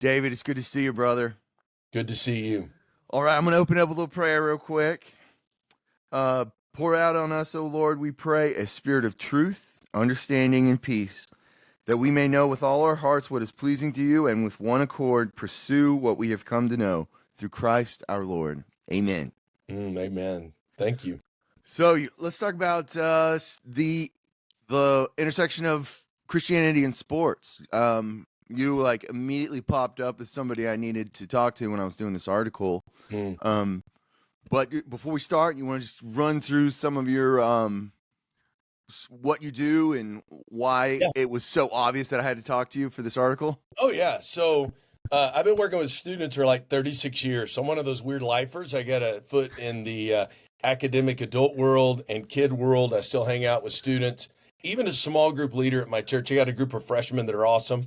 David, it's good to see you, brother. Good to see you. All right, I'm going to open up a little prayer real quick. Pour out on us, O Lord, we pray, a spirit of truth, understanding, and peace, that we may know with all our hearts what is pleasing to you, and with one accord pursue what we have come to know through Christ our Lord. Amen. Amen. Thank you. So let's talk about the intersection of Christianity and sports. You immediately popped up as somebody I needed to talk to when I was doing this article. But before we start, you want to just run through some of your what you do and why it was so obvious that I had to talk to you for this article? Oh, yeah. So I've been working with students for like 36 years. So I'm one of those weird lifers. I got a foot in the academic adult world and kid world. I still hang out with students. Even a small group leader at my church. I got a group of freshmen that are awesome.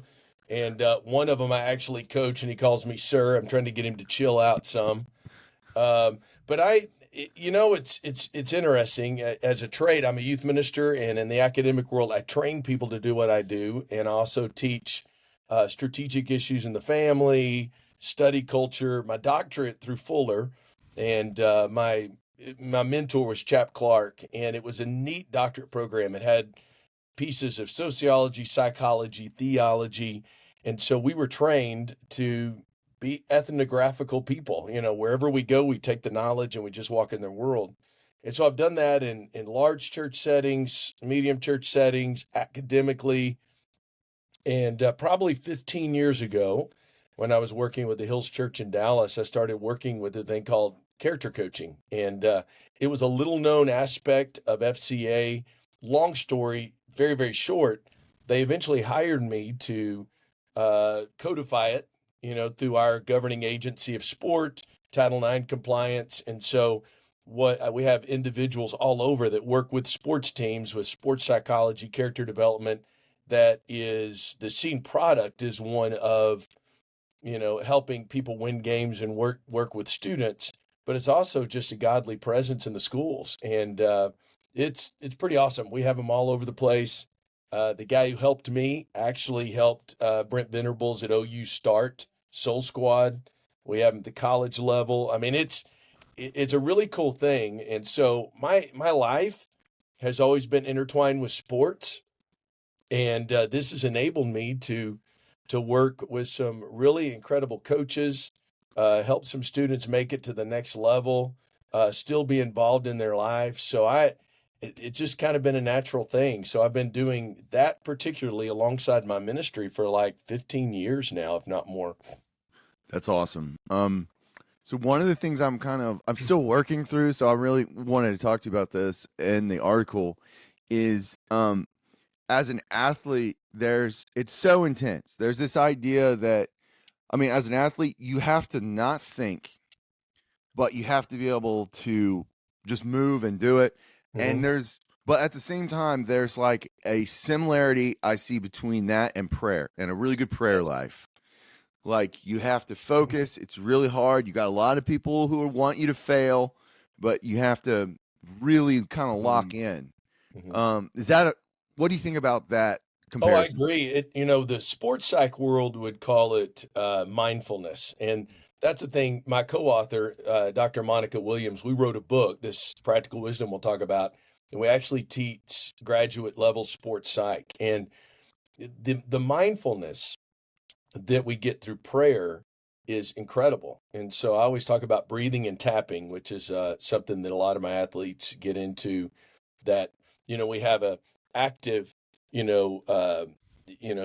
And one of them I actually coach, and he calls me sir. I'm trying to get him to chill out some. But it's interesting. As a trade, I'm a youth minister, and in the academic world, I train people to do what I do, and I also teach strategic issues in the family, study culture. My doctorate through Fuller, and my mentor was Chap Clark, and it was a neat doctorate program. It had pieces of sociology, psychology, theology, and so we were trained to be ethnographical people. Wherever we go, we take the knowledge and we just walk in their world. And so I've done that in large church settings, medium church settings, academically. And probably 15 years ago, when I was working with the Hills Church in Dallas, I started working with a thing called character coaching. And it was a little known aspect of FCA. Long story, very, very short. They eventually hired me to codify it, through our governing agency of sport, Title IX compliance. And so we have individuals all over that work with sports teams, with sports psychology, character development. That is, the seen product is one of, helping people win games and work with students, but it's also just a godly presence in the schools. And it's pretty awesome. We have them all over the place. The guy who helped me actually helped Brent Venables at OU start Soul Squad. We have them at the college level. I mean, it's a really cool thing. And so my life has always been intertwined with sports, and this has enabled me to work with some really incredible coaches, help some students make it to the next level, still be involved in their life. So it's just kind of been a natural thing. So I've been doing that particularly alongside my ministry for like 15 years now, if not more. That's awesome. So one of the things I'm still working through, so I really wanted to talk to you about this in the article, is as an athlete, it's so intense. There's this idea that, as an athlete, you have to not think, but you have to be able to just move and do it. And but at the same time, there's like a similarity I see between that and prayer, and a really good prayer life. Like, you have to focus. It's really hard. You got a lot of people who want you to fail, but you have to really kind of lock in. What do you think about that comparison? Oh, I agree. The sports psych world would call it mindfulness. And that's the thing. My co-author, Dr. Monica Williams, we wrote a book, this Practical Wisdom we'll talk about, and we actually teach graduate level sports psych. And the mindfulness that we get through prayer is incredible. And so I always talk about breathing and tapping, which is something that a lot of my athletes get into, that, we have a active,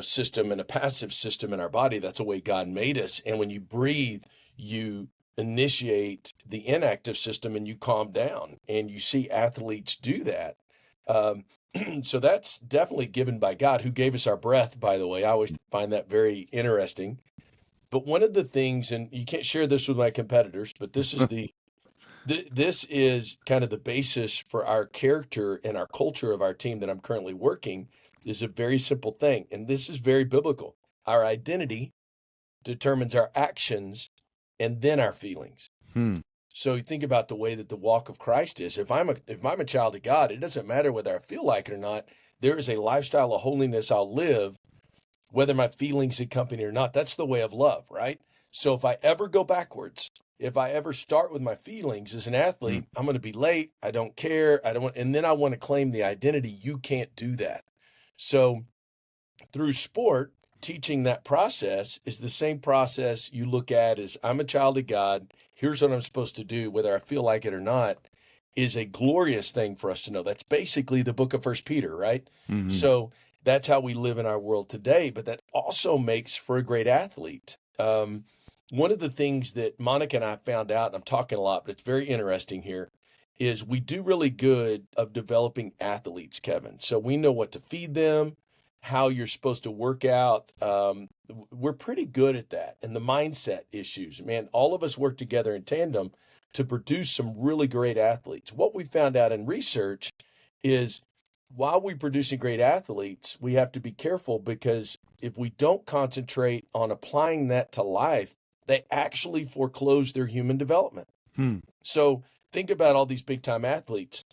system and a passive system in our body. That's the way God made us. And when you breathe, you initiate the inactive system and you calm down, and you see athletes do that. So that's definitely given by God, who gave us our breath, by the way. I always find that very interesting. But one of the things, and you can't share this with my competitors, but this is this is kind of the basis for our character and our culture of our team that I'm currently working, is a very simple thing. And this is very biblical. Our identity determines our actions and then our feelings. So you think about the way that the walk of Christ is. If I'm a child of God, it doesn't matter whether I feel like it or not. There is a lifestyle of holiness I'll live whether my feelings accompany or not. That's the way of love, right? So if I ever go backwards, if I ever start with my feelings as an Mm. athlete, I'm going to be late. I don't care. I don't want, and then I want to claim the identity. You can't do that. So through sport, teaching that process is the same process you look at as I'm a child of God. Here's what I'm supposed to do, whether I feel like it or not, is a glorious thing for us to know. That's basically the book of First Peter, right? Hmm. So that's how we live in our world today. But that also makes for a great athlete. One of the things that Monica and I found out, and I'm talking a lot, but it's very interesting here, is we do really good of developing athletes, Kevin. So we know what to feed them, how you're supposed to work out. We're pretty good at that. And the mindset issues, man, all of us work together in tandem to produce some really great athletes. What we found out in research is while we're producing great athletes, we have to be careful because if we don't concentrate on applying that to life, they actually foreclose their human development. Hmm. So think about all these big time athletes.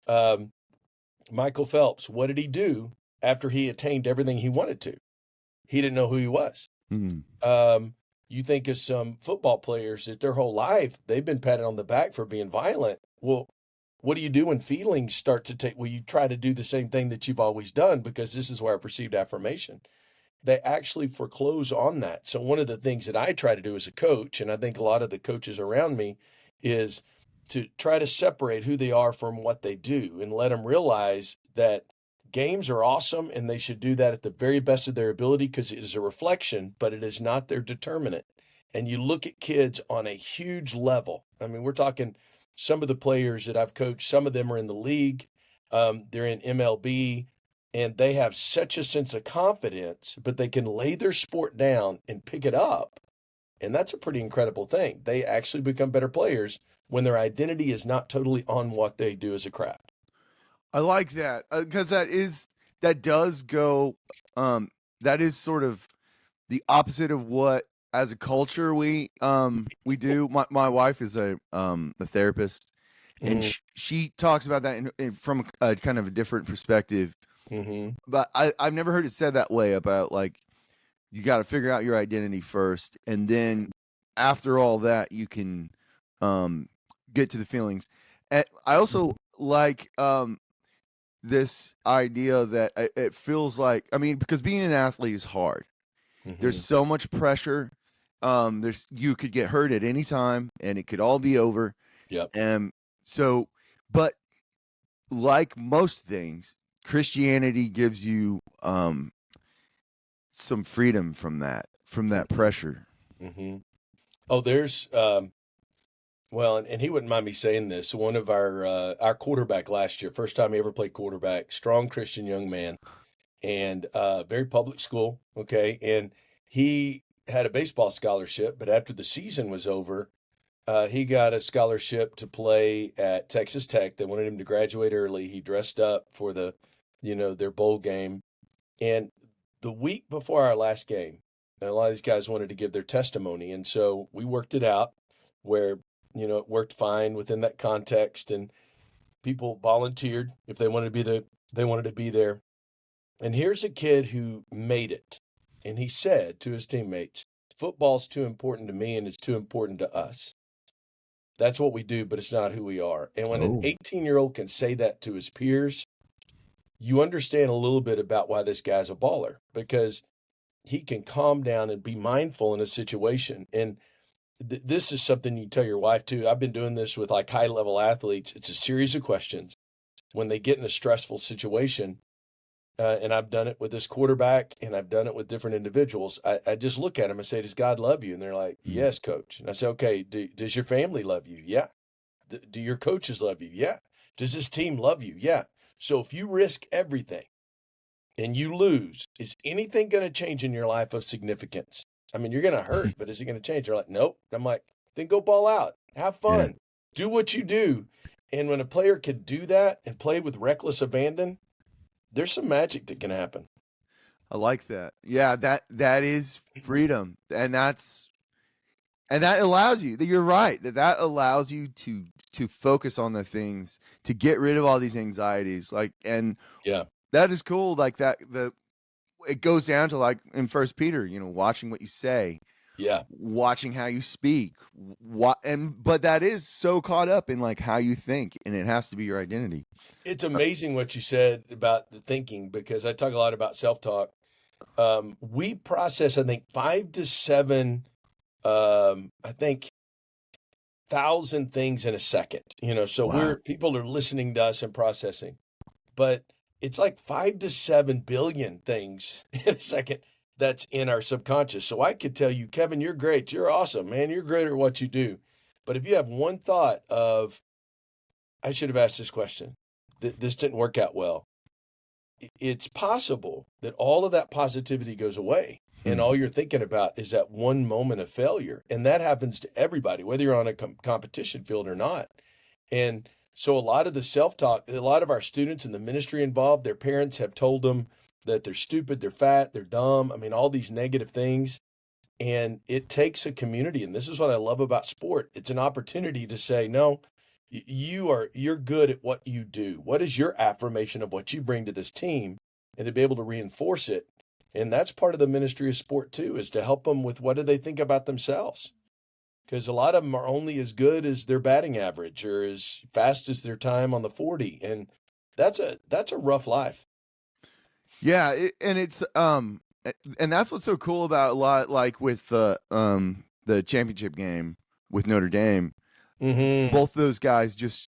Um, Michael Phelps, what did he do after he attained everything he wanted to? He didn't know who he was. Hmm. You think of some football players that their whole life they've been patted on the back for being violent. Well, what do you do when feelings start to take? Well, you try to do the same thing that you've always done because this is where I perceived affirmation. They actually foreclose on that. So one of the things that I try to do as a coach, and I think a lot of the coaches around me, is to try to separate who they are from what they do and let them realize that games are awesome and they should do that at the very best of their ability because it is a reflection, but it is not their determinant. And you look at kids on a huge level. I mean, we're talking some of the players that I've coached, some of them are in the league, they're in MLB, and they have such a sense of confidence, but they can lay their sport down and pick it up. And that's a pretty incredible thing. They actually become better players when their identity is not totally on what they do as a craft. I like that because that does go. That is sort of the opposite of what as a culture we do. My wife is a therapist, and Mm-hmm. she talks about that from a kind of a different perspective. Mm-hmm. But I've never heard it said that way about like you got to figure out your identity first, and then after all that you can get to the feelings. And I also like this idea that it feels like, I mean, because being an athlete is hard. There's Mm-hmm. so much pressure. You could get hurt at any time, and it could all be over. Yep. And so, but like most things, Christianity gives you some freedom from that pressure. Mm-hmm. Oh, there's well, and he wouldn't mind me saying this. One of our quarterback last year, first time he ever played quarterback, strong Christian young man, and very public school. Okay, and he had a baseball scholarship, but after the season was over, he got a scholarship to play at Texas Tech. They wanted him to graduate early. He dressed up for their bowl game, and the week before our last game, a lot of these guys wanted to give their testimony, and so we worked it out where it worked fine within that context, and people volunteered if they wanted to they wanted to be there. And here's a kid who made it, and he said to his teammates, "Football's too important to me, and it's too important to us. That's what we do, but it's not who we are." And when an Oh, 18-year-old can say that to his peers, you understand a little bit about why this guy's a baller because he can calm down and be mindful in a situation. And this is something you tell your wife too. I've been doing this with like high level athletes. It's a series of questions when they get in a stressful situation. And I've done it with this quarterback and I've done it with different individuals. I just look at them and say, "Does God love you?" And they're like, mm. "Yes, coach." And I say, "Okay, does your family love you?" "Yeah." Do your coaches love you?" "Yeah." "Does this team love you?" "Yeah." So if you risk everything and you lose, is anything going to change in your life of significance? I mean, you're going to hurt, but is it going to change? They're like, "Nope." I'm like, "Then go ball out. Have Yeah, fun. Do what you do." And when a player can do that and play with reckless abandon, there's some magic that can happen. I like that. Yeah, that is freedom, and that allows you. You're right. That allows you to focus on the things, to get rid of all these anxieties. Like, and Yeah. that is cool. Like that. it goes down to like in First Peter, watching what you say, Yeah. watching how you speak, but that is so caught up in like how you think, and it has to be your identity. It's amazing what you said about the thinking, because I talk a lot about self-talk. We process, I think, 5 to 7, I think, 1,000 things in a second. So Wow. people are listening to us and processing, but it's like 5 to 7 billion things in a second that's in our subconscious. So I could tell you, Kevin, you're great. You're awesome, man. You're great at what you do. But if you have one thought of, I should have asked this question, this didn't work out well, it's possible that all of that positivity goes away. And Hmm. all you're thinking about is that one moment of failure. And that happens to everybody, whether you're on a competition field or not. And so a lot of the self-talk, a lot of our students in the ministry involved, their parents have told them that they're stupid, they're fat, they're dumb. I mean, all these negative things. And it takes a community. And this is what I love about sport. It's an opportunity to say, no, you're good at what you do. What is your affirmation of what you bring to this team, and to be able to reinforce it? And that's part of the ministry of sport too, is to help them with what do they think about themselves? Because a lot of them are only as good as their batting average or as fast as their time on the 40. And that's a rough life. Yeah, and it's and that's what's so cool about a lot, like with the championship game with Notre Dame. Mm-hmm. Both those guys just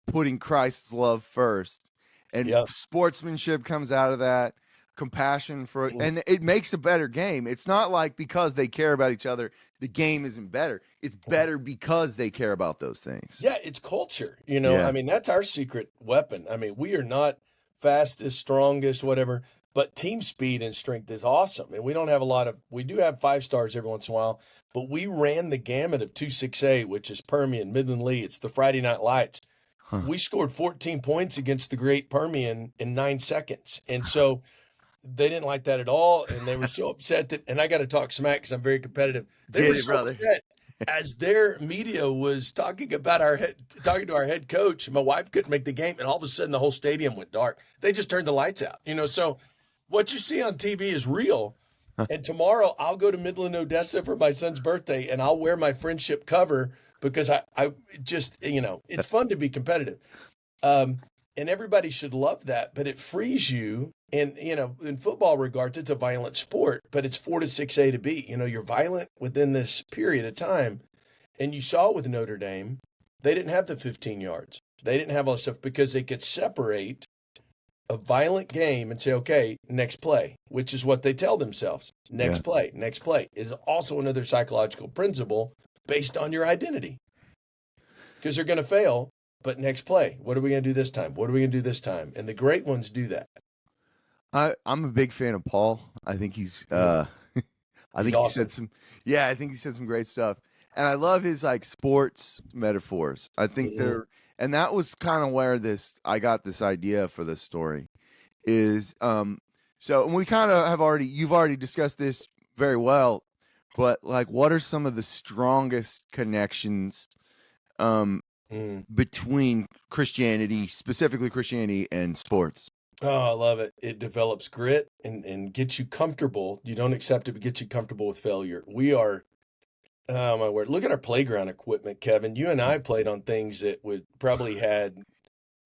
putting Christ's love first, and Yeah. sportsmanship comes out of that, compassion for, and it makes a better game. It's not like because they care about each other, the game isn't better. It's better because they care about those things. Yeah, it's culture. I Yeah. mean, that's our secret weapon. I mean, we are not fastest, strongest, whatever, but team speed and strength is awesome. And we don't have we do have 5 stars every once in a while, but we ran the gamut of 268, which is Permian, Midland Lee. It's the Friday Night Lights. Huh. We scored 14 points against the great Permian in 9 seconds. And so they didn't like that at all. And they were so upset and I got to talk smack because I'm very competitive. They were Get it, so brother. upset as their media was talking about talking to our head coach. My wife couldn't make the game, and all of a sudden the whole stadium went dark. They just turned the lights out. So what you see on TV is real. And tomorrow I'll go to Midland, Odessa for my son's birthday, and I'll wear my friendship cover because I just, it's fun to be competitive. And everybody should love that, but it frees you. And, in football regards, it's a violent sport, but it's 4 to 6 A to B. You're violent within this period of time. And you saw with Notre Dame, they didn't have the 15 yards. They didn't have all this stuff because they could separate a violent game and say, okay, next play, which is what they tell themselves. Next play is also another psychological principle based on your identity. Because they're going to fail, but next play, what are we going to do this time? What are we going to do this time? And the great ones do that. I'm a big fan of Paul. I think he's I He's think he awesome. said I think he said some great stuff. And I love his like sports metaphors. I think Mhm. and that was kind of where I got this idea for this story is so, and we kind of you've already discussed this very well, but like what are some of the strongest connections um Mm. between Christianity, specifically Christianity, and sports? Oh, I love it. It develops grit and gets you comfortable. You don't accept it, but gets you comfortable with failure. We are, oh my word, look at our playground equipment, Kevin. You and I played on things that would probably had,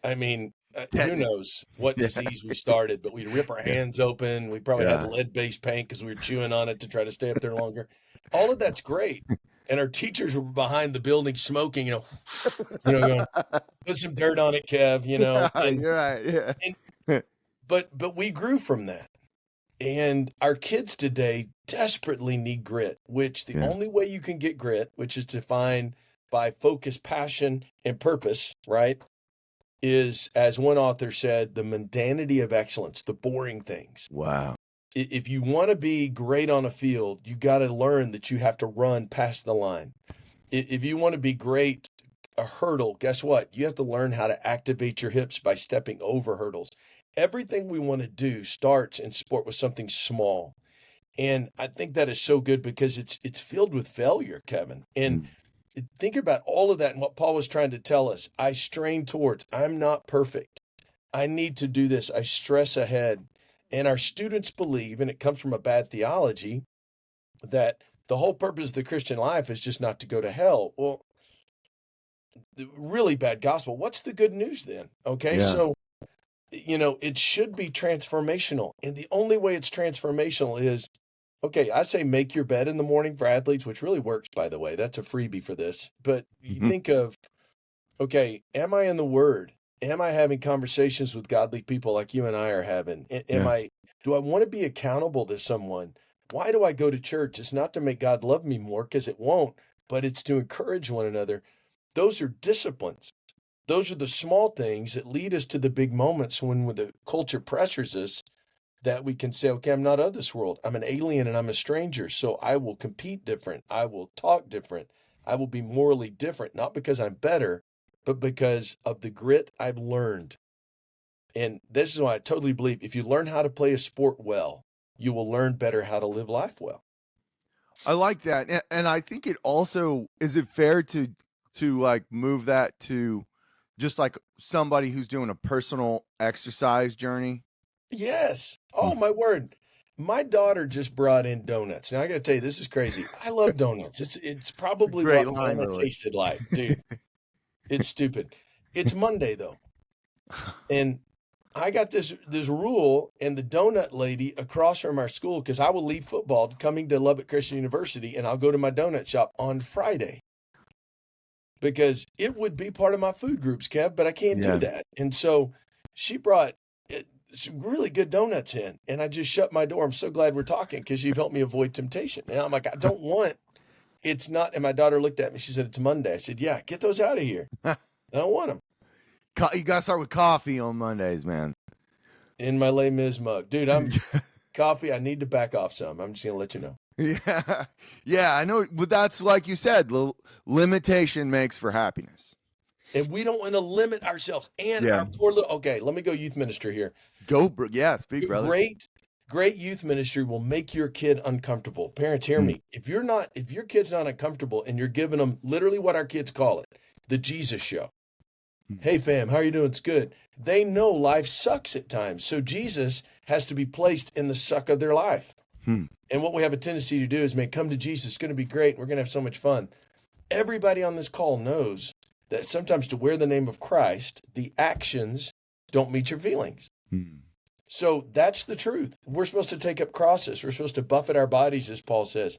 I mean, who Technic- knows what yeah, disease we started, but we'd rip our yeah, hands open. We probably had yeah. lead-based paint because we were chewing on it to try to stay up there longer. All of that's great. And our teachers were behind the building smoking, going, put some dirt on it, Kev, Yeah, and, you're right. and, Yeah. but we grew from that. And our kids today desperately need grit, which the Yeah. only way you can get grit, which is defined by focus, passion, and purpose, right? Is, as one author said, the mundanity of excellence, the boring things. Wow. If you want to be great on a field, you got to learn that you have to run past the line. If you want to be great, a hurdle, guess what? You have to learn how to activate your hips by stepping over hurdles. Everything we want to do starts in sport with something small. And I think that is so good because it's filled with failure, Kevin. And Mm. think about all of that and what Paul was trying to tell us. I'm not perfect. I need to do this. I stress ahead. And our students believe, and it comes from a bad theology, that the whole purpose of the Christian life is just not to go to hell. Well, the really bad gospel. What's the good news then? Okay, Yeah. so it should be transformational. And the only way it's transformational is, okay, I say make your bed in the morning for athletes, which really works, by the way. That's a freebie for this. But you Mhm. think of, okay, am I in the Word? Am I having conversations with godly people like you and I are having? Yeah. Do I want to be accountable to someone? Why do I go to church? It's not to make God love me more, because it won't, but it's to encourage one another. Those are disciplines. Those are the small things that lead us to the big moments when the culture pressures us, that we can say, okay, I'm not of this world. I'm an alien and I'm a stranger. So I will compete different. I will talk different. I will be morally different, not because I'm better, but because of the grit I've learned. And this is why I totally believe if you learn how to play a sport well, you will learn better how to live life well. I like that. And I think it also, is it fair to like move that to just like somebody who's doing a personal exercise journey? Yes. Hmm. Oh, my word. My daughter just brought in donuts. Now I got to tell you, this is crazy. I love donuts. It's It's a probably great what line, manna Lily. tasted like, dude. It's stupid. It's Monday though, and I got this rule, and the donut lady across from our school, because I will leave football coming to Lubbock Christian University, and I'll go to my donut shop on Friday because it would be part of my food groups, Kev, but I can't do Yeah. that. And so she brought some really good donuts in, and I just shut my door. I'm so glad we're talking because you've helped me avoid temptation. And I'm like, I don't want. It's not. And my daughter looked at me. She said, "It's Monday." I said, "Yeah, get those out of here. I don't want them." You got to start with coffee on Mondays, man. In my Les Mis mug. Dude, I'm coffee. I need to back off some. I'm just going to let you know. Yeah. Yeah, I know. But that's like you said, limitation makes for happiness. And we don't want to limit ourselves and Yeah. our poor little. Okay, let me go youth minister here. Yeah, speak, brother. Great youth ministry will make your kid uncomfortable. Parents, hear Mm. me. If your kid's not uncomfortable and you're giving them literally what our kids call it, the Jesus show. Hey fam, how are you doing? It's good. They know life sucks at times. So Jesus has to be placed in the suck of their life. Hmm. And what we have a tendency to do is, man, come to Jesus. It's going to be great. We're going to have so much fun. Everybody on this call knows that sometimes to wear the name of Christ, the actions don't meet your feelings. Hmm. So that's the truth. We're supposed to take up crosses. We're supposed to buffet our bodies, as Paul says.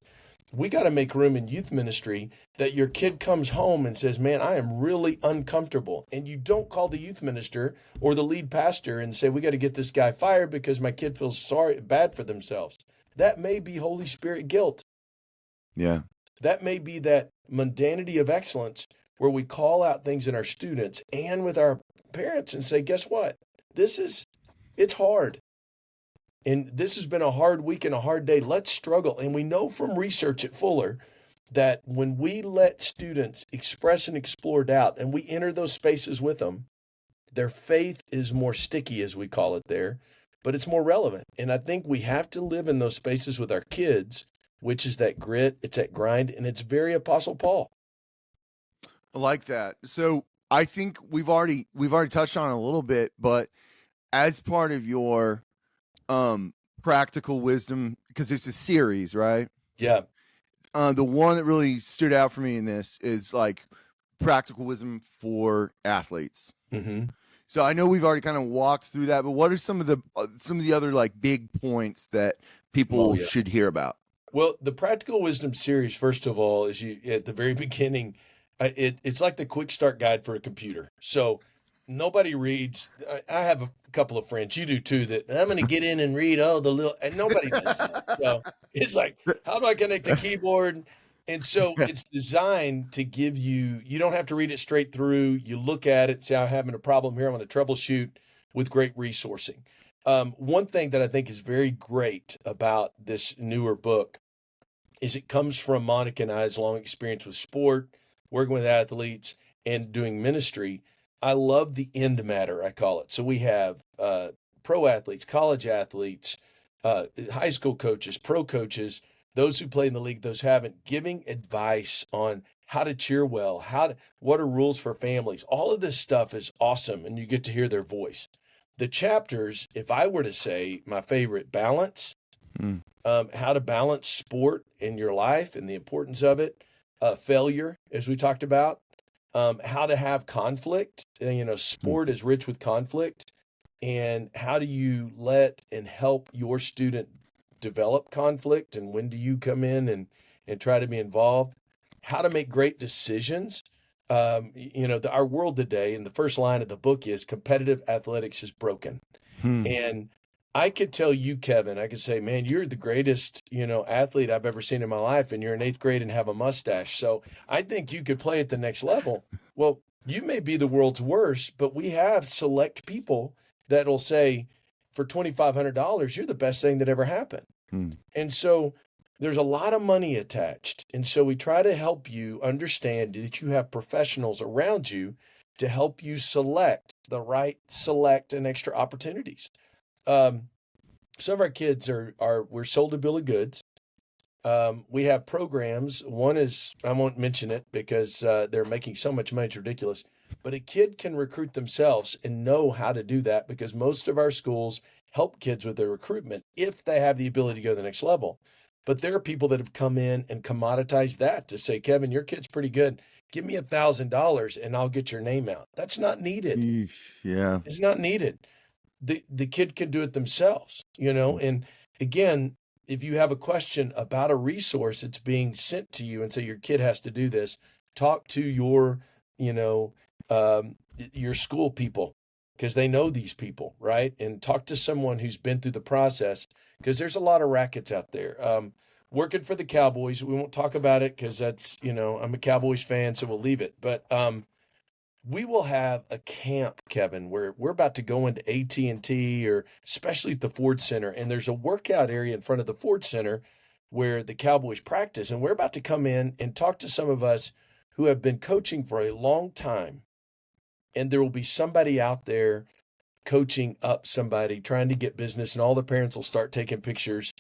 We got to make room in youth ministry that your kid comes home and says, man, I am really uncomfortable. And you don't call the youth minister or the lead pastor and say, we got to get this guy fired because my kid feels bad for themselves. That may be Holy Spirit guilt. Yeah. That may be that mundanity of excellence where we call out things in our students and with our parents and say, guess what? It's hard. And this has been a hard week and a hard day. Let's struggle. And we know from research at Fuller that when we let students express and explore doubt and we enter those spaces with them, their faith is more sticky, as we call it there, but it's more relevant. And I think we have to live in those spaces with our kids, which is that grit, it's that grind, and it's very Apostle Paul. I like that. So I think we've already touched on it a little bit, but as part of your practical wisdom, because it's a series, right? Yeah. The one that really stood out for me in this is like practical wisdom for athletes. Mm-hmm. So I know we've already kind of walked through that, but what are some of the other like big points that people should hear about? Well, the Practical Wisdom series, first of all, is you at the very beginning, it's like the quick start guide for a computer. So nobody reads. I have a couple of friends, you do too, that I'm going to get in and read and nobody does that. So it's like, how do I connect a keyboard? And so it's designed to give you don't have to read it straight through. You look at it, say, I'm having a problem here. I'm going to troubleshoot with great resourcing. One thing that I think is very great about this newer book is it comes from Monica and I's long experience with sport, working with athletes, and doing ministry. I love the end matter, I call it. So we have pro athletes, college athletes, high school coaches, pro coaches, those who play in the league, those who haven't, giving advice on how to cheer well, what are rules for families. All of this stuff is awesome, and you get to hear their voice. the chapters, if I were to say my favorite, balance, Mm. how to balance sport in your life and the importance of it, failure, as we talked about, how to have conflict. Mm. Sport is rich with conflict, and how do you let and help your student develop conflict, and when do you come in and try to be involved? How to make great decisions. Our world today, and the first line of the book is competitive athletics is broken. Hmm. And I could tell you, Kevin, I could say, man, you're the greatest, athlete I've ever seen in my life, and you're in eighth grade and have a mustache. So I think you could play at the next level. Well, you may be the world's worst, but we have select people that'll say, for $2,500, you're the best thing that ever happened. Hmm. And so there's a lot of money attached. And so we try to help you understand that you have professionals around you to help you select and extra opportunities. Some of our kids we're sold a bill of goods. We have programs. One is, I won't mention it because they're making so much money, it's ridiculous. But a kid can recruit themselves and know how to do that, because most of our schools help kids with their recruitment if they have the ability to go to the next level. But there are people that have come in and commoditized that to say, Kevin, your kid's pretty good. Give me $1,000 and I'll get your name out. That's not needed. Eesh. Yeah. It's not needed. The kid can do it themselves, and again, if you have a question about a resource that's being sent to you and say your kid has to do this, talk to your school people, because they know these people, right? And talk to someone who's been through the process, because there's a lot of rackets out there. Working for the Cowboys, we won't talk about it because that's, I'm a Cowboys fan, so we'll leave it. But we will have a camp, Kevin, where we're about to go into AT&T, or especially at the Ford Center, and there's a workout area in front of the Ford Center where the Cowboys practice, and we're about to come in and talk to some of us who have been coaching for a long time, and there will be somebody out there coaching up somebody, trying to get business, and all the parents will start taking pictures.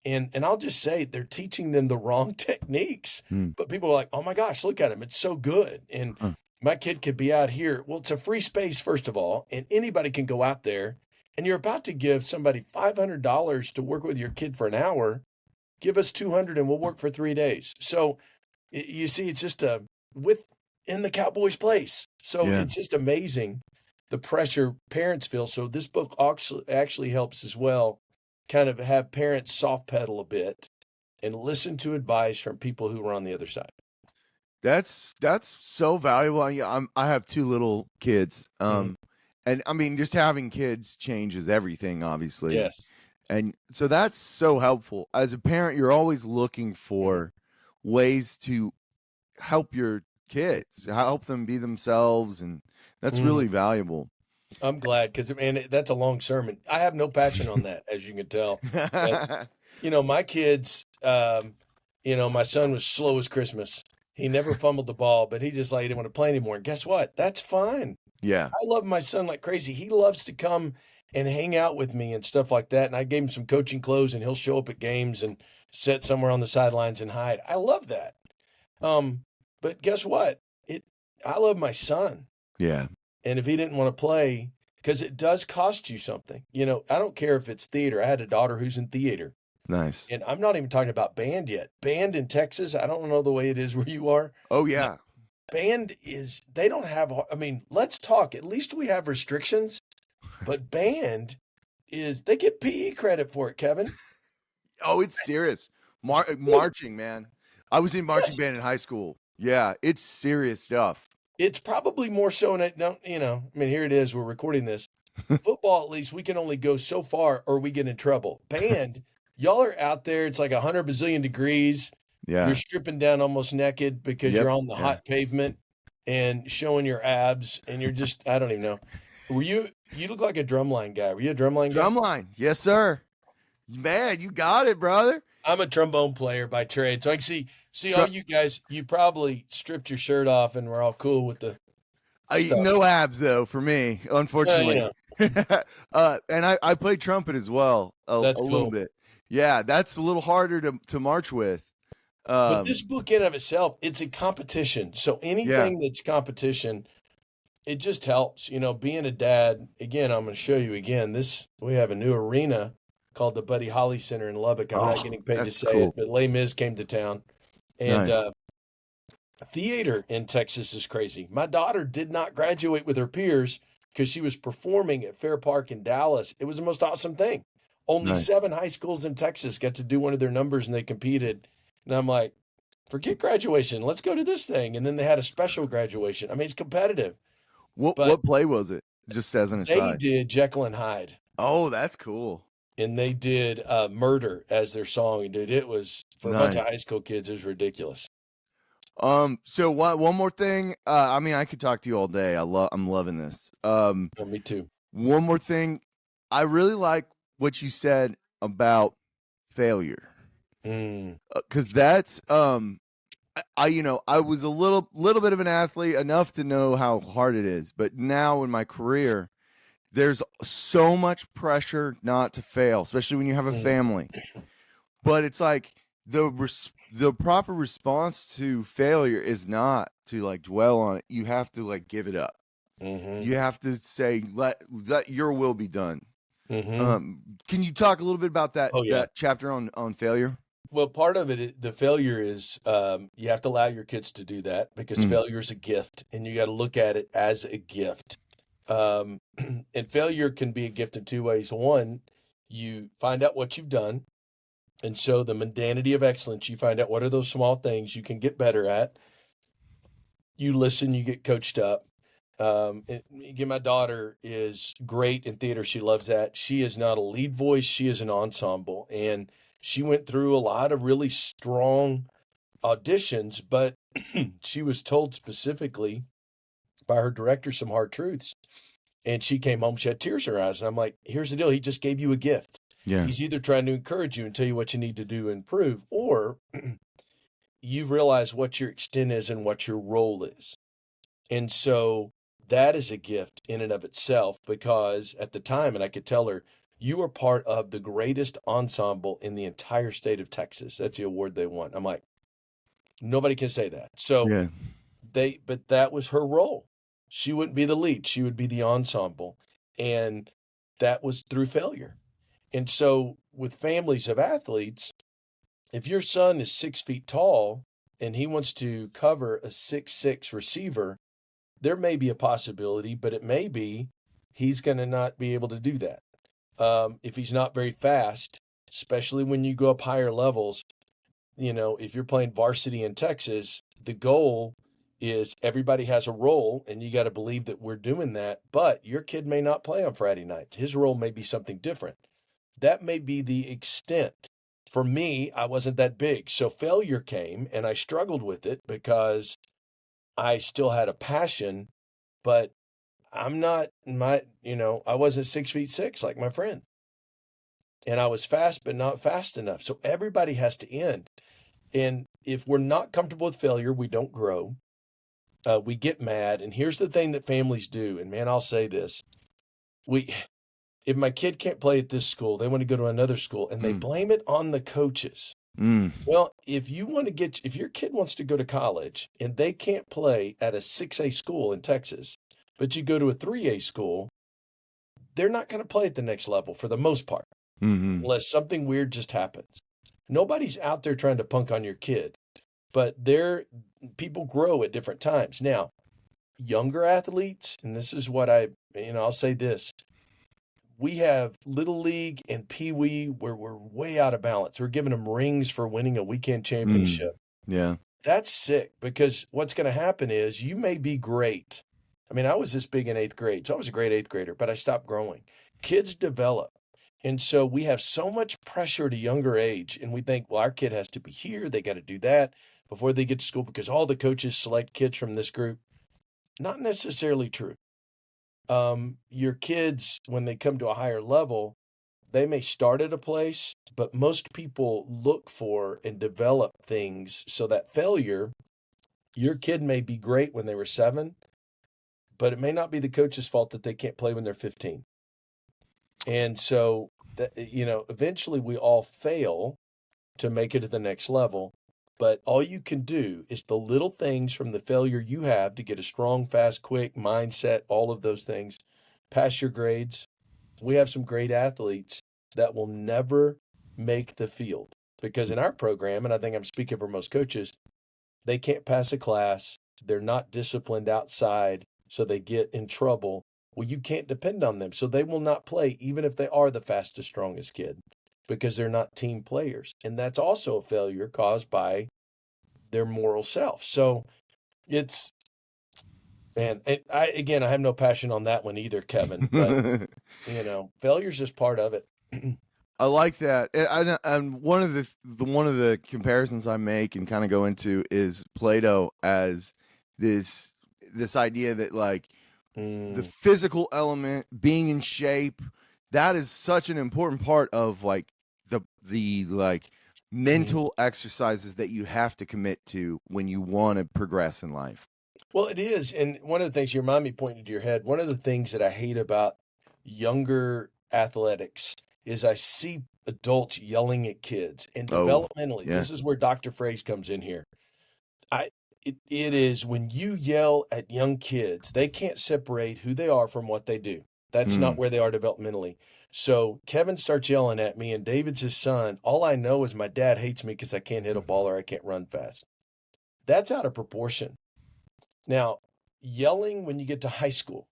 And I'll just say they're teaching them the wrong techniques, Hmm. but people are like, oh my gosh, look at him. It's so good. And Huh. my kid could be out here. Well, it's a free space, first of all, and anybody can go out there, and you're about to give somebody $500 to work with your kid for an hour. Give us 200 and we'll work for 3 days. So you see, it's just in the Cowboys place. So Yeah. it's just amazing the pressure parents feel. So this book actually helps as well, kind of have parents soft pedal a bit and listen to advice from people who are on the other side. That's so valuable. I have two little kids. Mhm. And I mean, just having kids changes everything, obviously. Yes. And so that's so helpful. As a parent, you're always looking for ways to help your kids, help them be themselves, and that's really valuable. I'm glad, because, man, that's a long sermon. I have no passion on that, as you can tell. But, my kids, my son was slow as Christmas. He never fumbled the ball, but he just didn't want to play anymore. And guess what? That's fine. Yeah. I love my son like crazy. He loves to come and hang out with me and stuff like that. And I gave him some coaching clothes, and he'll show up at games and sit somewhere on the sidelines and hide. I love that. But guess what? I love my son. Yeah. And if he didn't want to play, because it does cost you something. I don't care if it's theater. I had a daughter who's in theater. Nice. And I'm not even talking about band yet. Band in Texas, I don't know the way it is where you are. Oh, yeah. Band they don't have, let's talk. At least we have restrictions. But band they get PE credit for it, Kevin. Oh, it's serious. Marching, man. I was in marching band in high school. Yeah, it's serious stuff. It's probably more so in it. Here it is. We're recording this. Football, at least, we can only go so far or we get in trouble. Band, y'all are out there. It's like 100 bazillion degrees. Yeah. You're stripping down almost naked because you're on the hot pavement and showing your abs, and you're just, I don't even know. You look like a drumline guy. Were you a drumline guy? Drumline. Yes, sir. Man, you got it, brother. I'm a trombone player by trade. So I can see all you guys, you probably stripped your shirt off and we're all cool with the stuff. No abs, though, for me, unfortunately. And I play trumpet as well, a little bit. Yeah, that's a little harder to march with. But this book in and of itself, it's a competition. So anything that's competition, it just helps, being a dad. Again, I'm going to show you again. We have a new arena called the Buddy Holly Center in Lubbock. I'm not Oh, getting paid to that's say it, cool. but Les Mis came to town, and Nice. theater in Texas is crazy. My daughter did not graduate with her peers because she was performing at Fair Park in Dallas. It was the most awesome thing. Only Nice. 7 high schools in Texas got to do one of their numbers, and they competed. And I'm like, forget graduation. Let's go to this thing. And then they had a special graduation. I mean, it's competitive, but What play was it? Just as an they aside. did Jekyll and Hyde, Oh, that's cool. and they did Murder as their song. And dude, it was, for a bunch of Nice. high school kids, it was ridiculous. So one more thing. I mean, I could talk to you all day. I'm loving this. Oh, me too. One more thing. I really like what you said about failure. Because that's I was a little bit of an athlete, enough to know how hard it is, but now in my career there's so much pressure not to fail, especially when you have a family. But it's like the proper response to failure is not to like dwell on it. You have to like give it up. You have to say, let your will be done. Can you talk a little bit about that Oh, yeah. that chapter on failure? Well, part of it, the failure is you have to allow your kids to do that, because failure is a gift, and you got to look at it as a gift. And failure can be a gift in 2 ways. One, you find out what you've done. And so the mundanity of excellence, you find out what are those small things you can get better at. You listen, you get coached up. Again, my daughter is great in theater. She loves that. She is not a lead voice. She is an ensemble. And she went through a lot of really strong auditions, but she was told specifically by her director some hard truths. And she came home, she had tears in her eyes. And I'm like, here's the deal. He just gave you a gift. Yeah. He's either trying to encourage you and tell you what you need to do to improve, or you've realized what your extent is and what your role is. And so that is a gift in and of itself, because at the time, and I could tell her, you are part of the greatest ensemble in the entire state of Texas. That's the award they won. I'm like, nobody can say that. So Yeah. but that was her role. She wouldn't be the lead. She would be the ensemble. And that was through failure. And so with families of athletes, if your son is 6 feet tall and he wants to cover a 6'6" receiver, there may be a possibility, but it may be he's going to not be able to do that. If he's not very fast, especially when you go up higher levels, if you're playing varsity in Texas, the goal is everybody has a role, and you got to believe that we're doing that. But your kid may not play on Friday nights. His role may be something different. That may be the extent. For me, I wasn't that big. So failure came, and I struggled with it because I still had a passion, but I'm not I wasn't 6'6" like my friend. And I was fast, but not fast enough. So everybody has to end. And if we're not comfortable with failure, we don't grow. We get mad. And here's the thing that families do. And man, I'll say this. If my kid can't play at this school, they want to go to another school, and they blame it on the coaches. Well, if your kid wants to go to college and they can't play at a 6A school in Texas, but you go to a 3A school, they're not going to play at the next level for the most part, unless something weird just happens. Nobody's out there trying to punk on your kid, but people grow at different times. Now, younger athletes, and this is what I'll say this. We have Little League and Pee Wee where we're way out of balance. We're giving them rings for winning a weekend championship. Yeah. That's sick, because what's going to happen is you may be great. I mean, I was this big in 8th grade, so I was a great 8th grader, but I stopped growing. Kids develop. And so we have so much pressure at a younger age, and we think, well, our kid has to be here. They got to do that before they get to school because all the coaches select kids from this group. Not necessarily true. Your kids, when they come to a higher level, they may start at a place, but most people look for and develop things so that failure, your kid may be great when they were 7, but it may not be the coach's fault that they can't play when they're 15. And so, eventually we all fail to make it to the next level. But all you can do is the little things from the failure you have to get a strong, fast, quick mindset, all of those things, pass your grades. We have some great athletes that will never make the field because in our program, and I think I'm speaking for most coaches, they can't pass a class. They're not disciplined outside, so they get in trouble. Well, you can't depend on them. So they will not play, even if they are the fastest, strongest kid, because they're not team players. And that's also a failure caused by their moral self. So it's, man, I have no passion on that one either, Kevin, but failure's just part of it. I like that, and one of the comparisons I make and kind of go into is Plato as this idea that like the physical element, being in shape, that is such an important part of like the like mental exercises that you have to commit to when you want to progress in life. Well, it is, and one of the things you remind me, pointing to your head, one of the things that I hate about younger athletics is I see adults yelling at kids, and developmentally, this is where Dr. Fraze comes in here. It is when you yell at young kids, they can't separate who they are from what they do. That's not where they are developmentally. So Kevin starts yelling at me, and David's his son. All I know is my dad hates me because I can't hit a ball or I can't run fast. That's out of proportion. Now, yelling when you get to high school,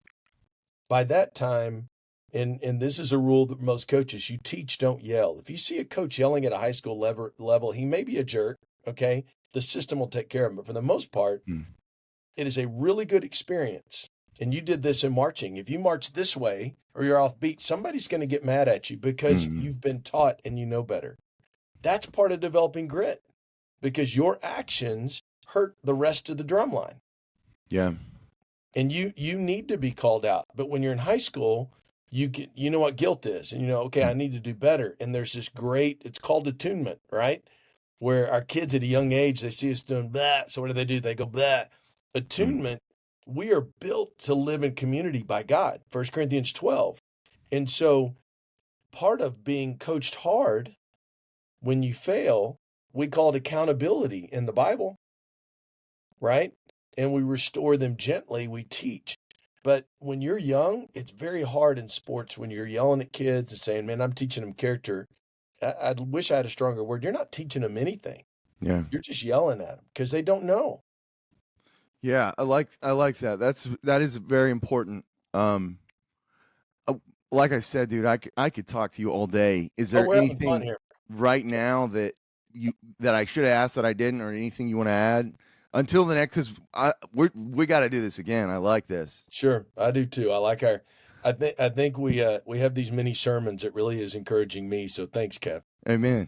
by that time, and this is a rule that most coaches, you teach, don't yell. If you see a coach yelling at a high school level, he may be a jerk, okay? The system will take care of him. But for the most part, it is a really good experience. And you did this in marching. If you march this way or you're off beat, somebody's going to get mad at you because you've been taught and you know better. That's part of developing grit because your actions hurt the rest of the drum line. Yeah. And you need to be called out. But when you're in high school, you know what guilt is. And okay, I need to do better. And there's this it's called attunement, right? Where our kids at a young age, they see us doing that. So what do? They go, blah. Attunement, we are built to live in community by God, 1 Corinthians 12. And so part of being coached hard when you fail, we call it accountability in the Bible, right? And we restore them gently, we teach. But when you're young, it's very hard in sports when you're yelling at kids and saying, man, I'm teaching them character. I wish I had a stronger word. You're not teaching them anything. Yeah. You're just yelling at them because they don't know. Yeah, I like that. That is very important. Like I said, dude, I could talk to you all day. Is there anything right now that I should have asked that I didn't, or anything you want to add until the next? Because we got to do this again. I like this. Sure, I do too. I think we have these mini sermons. It really is encouraging me. So thanks, Kev. Amen.